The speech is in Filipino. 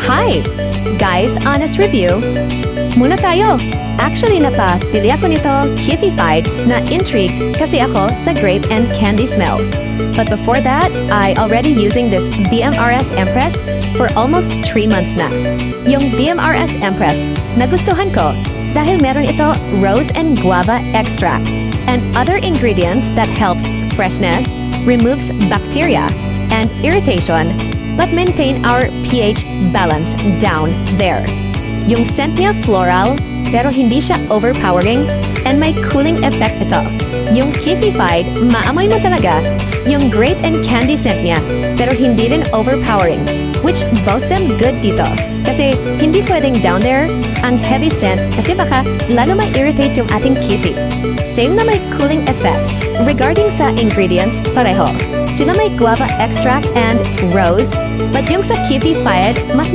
Hi! Guys, honest review. Muna tayo. Actually, napapili ako nito Kifified na intrigued kasi ako sa grape and candy smell. But before that, I already using this BMRS Empress for almost 3 months na. Yung BMRS Empress, nagustuhan ko dahil meron ito rose and guava extract and other ingredients that helps freshness, removes bacteria and irritation, but maintain our pH balance down there. Yung scent niya floral, pero hindi siya overpowering and may cooling effect ito. Yung Kifified, maamoy mo talaga yung grape and candy scent niya, pero hindi rin overpowering, which both them good dito. Kasi hindi pwedeng down there ang heavy scent kasi baka lalo may irritate yung ating Kifi. Same na may cooling effect. Regarding sa ingredients, pareho. Sila may guava extract and rose, but yung sa Kifified, mas